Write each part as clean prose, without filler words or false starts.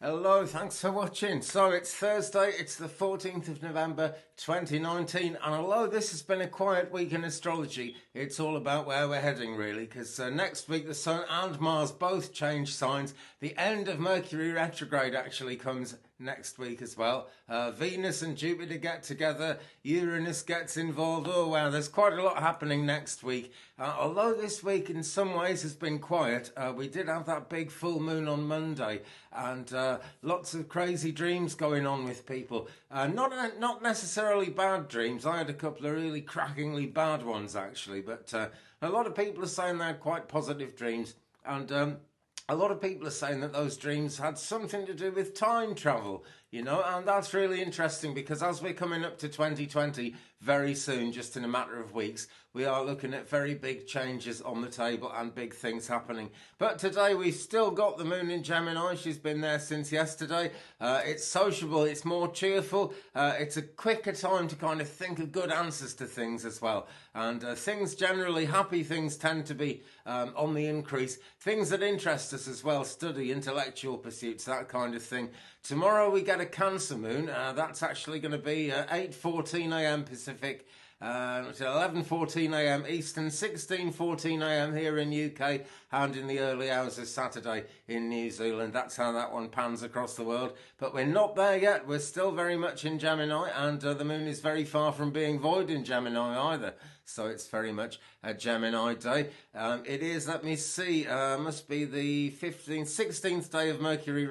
Hello, thanks for watching. So it's Thursday, it's the 14th of November 2019, and although this has been a quiet week in astrology, it's all about where we're heading really, because next week the Sun and Mars both change signs. The end of Mercury retrograde actually comes next week as well. Venus and Jupiter get together, Uranus gets involved. Oh wow, there's quite a lot happening next week. Although this week in some ways has been quiet, we did have that big full moon on Monday, and lots of crazy dreams going on with people. Not necessarily bad dreams. I had a couple of really crackingly bad ones actually, but a lot of people are saying they had quite positive dreams, and a lot of people are saying that those dreams had something to do with time travel, and that's really interesting because as we're coming up to 2020 very soon, just in a matter of weeks, we are looking at very big changes on the table and big things happening. But today we've still got the moon in Gemini. She's been there since yesterday. It's sociable, it's more cheerful, it's a quicker time to kind of think of good answers to things as well. And things generally, happy things tend to be on the increase. Things that interest us as well, study, intellectual pursuits, that kind of thing. Tomorrow we get a Cancer moon. That's actually going to be 8:14 a.m. Pacific, 11:14 a.m. Eastern, 16:14 a.m. here in UK, and in the early hours of Saturday in New Zealand. That's how that one pans across the world. But we're not there yet. We're still very much in Gemini, and the moon is very far from being void in Gemini either. So it's very much a Gemini day. It is, let me see, must be the 16th day of Mercury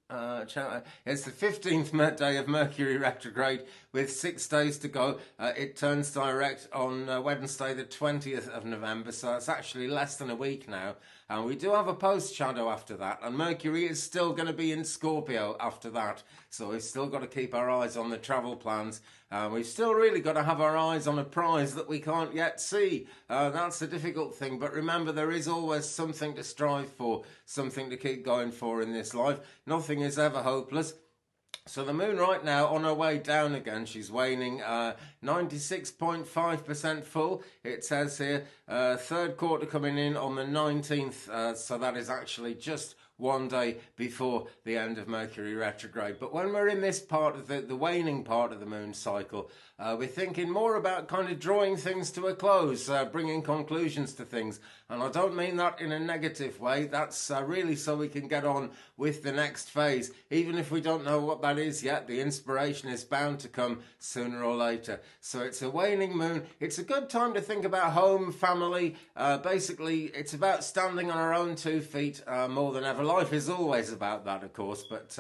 it's the 15th day of Mercury retrograde with 6 days to go. It turns direct on Wednesday the 20th of November, so it's actually less than a week now. And we do have a post shadow after that, and Mercury is still going to be in Scorpio after that, so we've still got to keep our eyes on the travel plans. We've still really got to have our eyes on a prize that we can't yet see. That's the difficult thing, but remember, there is always something to strive for, something to keep going for in this life. Nothing is ever hopeless. So the moon right now on her way down again. She's waning, 96.5% full. It says here, third quarter coming in on the 19th. So that is actually just one day before the end of Mercury retrograde. But when we're in this part of the waning part of the moon cycle, we're thinking more about kind of drawing things to a close, bringing conclusions to things. And I don't mean that in a negative way. That's really so we can get on with the next phase. Even if we don't know what that is yet, the inspiration is bound to come sooner or later. So it's a waning moon. It's a good time to think about home, family. Basically, it's about standing on our own 2 feet more than ever. Life is always about that, of course, but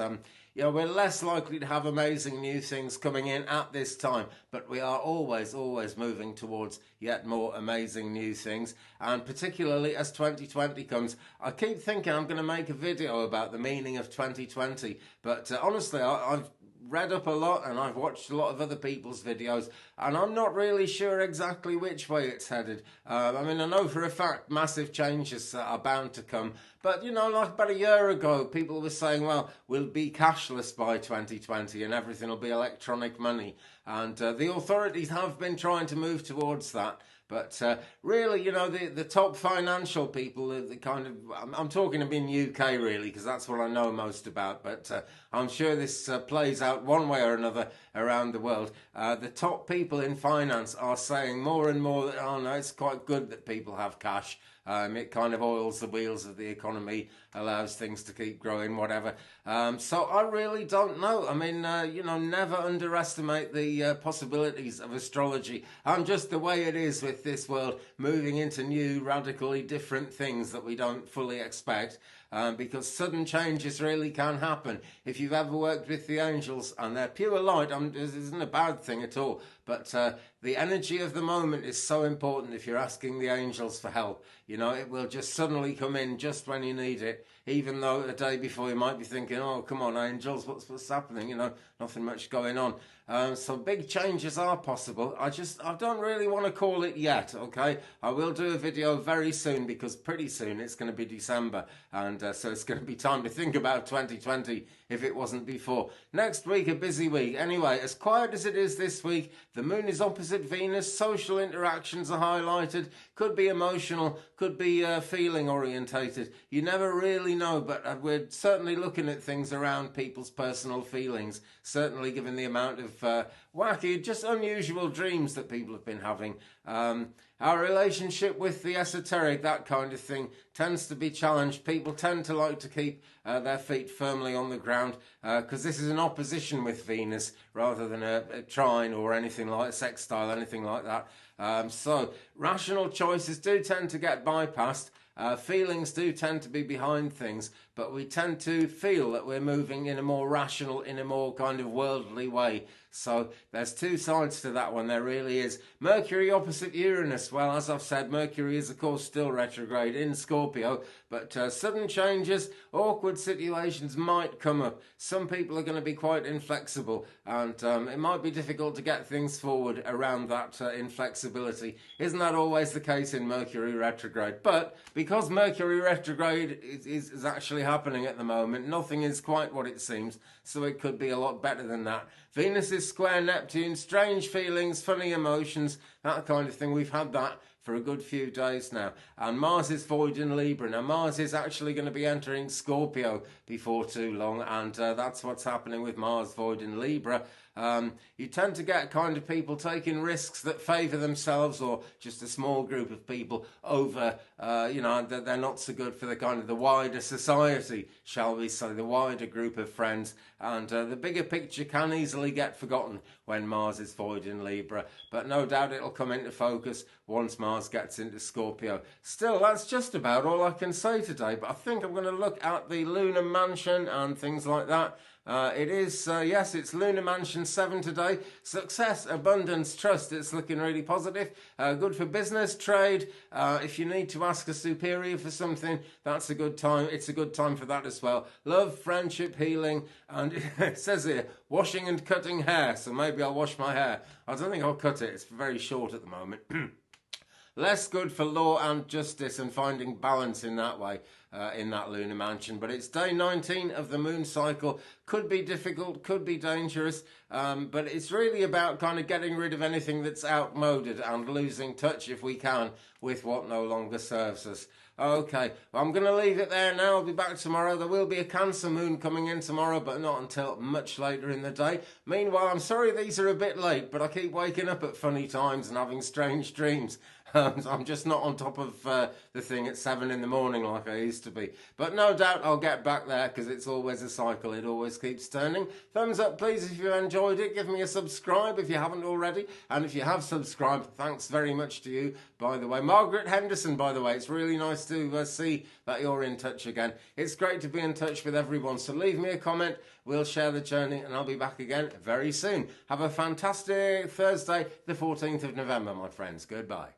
we're less likely to have amazing new things coming in at this time, but we are always moving towards yet more amazing new things. And particularly as 2020 comes, I keep thinking I'm going to make a video about the meaning of 2020, but honestly, I've read up a lot and I've watched a lot of other people's videos, and I'm not really sure exactly which way it's headed. I mean, I know for a fact massive changes are bound to come, but like about a year ago, people were saying, well, we'll be cashless by 2020 and everything will be electronic money, and the authorities have been trying to move towards that. But really, the top financial people, the kind of, I'm talking about in UK really, because that's what I know most about, but I'm sure this plays out one way or another around the world. The top people in finance are saying more and more that, oh no, it's quite good that people have cash. It kind of oils the wheels of the economy, allows things to keep growing, whatever. So I really don't know. I mean, never underestimate the possibilities of astrology and just the way it is with this world moving into new, radically different things that we don't fully expect. Because sudden changes really can happen. If you've ever worked with the angels, and they're pure light, this isn't a bad thing at all, but the energy of the moment is so important. If you're asking the angels for help, it will just suddenly come in just when you need it, even though a day before you might be thinking, oh, come on, angels, what's happening? Nothing much going on. So big changes are possible. I don't really want to call it yet, okay? I will do a video very soon, because pretty soon it's going to be December, and so it's going to be time to think about 2020 if it wasn't before. Next week, a busy week. Anyway, as quiet as it is this week, the moon is opposite Venus, social interactions are highlighted, could be emotional, could be feeling orientated. You never really know, but we're certainly looking at things around people's personal feelings, certainly given the amount of wacky, just unusual dreams that people have been having. Our relationship with the esoteric, that kind of thing, tends to be challenged. People tend to like to keep their feet firmly on the ground because this is an opposition with Venus rather than a trine or anything like a sextile, anything like that. So rational choices do tend to get bypassed. Feelings do tend to be behind things, but we tend to feel that we're moving in a more rational, in a more kind of worldly way. So there's two sides to that one, there really is. Mercury opposite Uranus. Well, as I've said, Mercury is of course still retrograde in Scorpio, but sudden changes, awkward situations might come up. Some people are going to be quite inflexible, and it might be difficult to get things forward around that inflexibility. Isn't that always the case in Mercury retrograde? But because Mercury retrograde is actually happening at the moment, nothing is quite what it seems, so it could be a lot better than that. Venus is square Neptune, strange feelings, funny emotions, that kind of thing. We've had that for a good few days now. And Mars is void in Libra. Now, Mars is actually going to be entering Scorpio before too long, and that's what's happening with Mars void in Libra. You tend to get kind of people taking risks that favour themselves, or just a small group of people over, they're not so good for the kind of the wider society, shall we say, the wider group of friends. And the bigger picture can easily get forgotten when Mars is void in Libra. But no doubt it'll come into focus once Mars gets into Scorpio. Still, that's just about all I can say today. But I think I'm going to look at the lunar mansion and things like that. It is, yes, it's Lunar Mansion 7 today. Success, abundance, trust. It's looking really positive. Good for business, trade. If you need to ask a superior for something, that's a good time. It's a good time for that as well. Love, friendship, healing. And it says here, washing and cutting hair. So maybe I'll wash my hair. I don't think I'll cut it. It's very short at the moment. Less good for law and justice and finding balance in that way, in that lunar mansion. But it's day 19 of the moon cycle. Could be difficult, could be dangerous, but it's really about kind of getting rid of anything that's outmoded and losing touch, if we can, with what no longer serves us. Okay, well, I'm going to leave it there now. I'll be back tomorrow. There will be a Cancer moon coming in tomorrow, but not until much later in the day. Meanwhile, I'm sorry these are a bit late, but I keep waking up at funny times and having strange dreams. I'm just not on top of the thing at 7 in the morning like I used to be. But no doubt I'll get back there because it's always a cycle. It always keeps turning. Thumbs up, please, if you enjoyed it. Give me a subscribe if you haven't already. And if you have subscribed, thanks very much to you, by the way. Margaret Henderson, by the way. It's really nice to see that you're in touch again. It's great to be in touch with everyone. So leave me a comment. We'll share the journey and I'll be back again very soon. Have a fantastic Thursday, the 14th of November, my friends. Goodbye.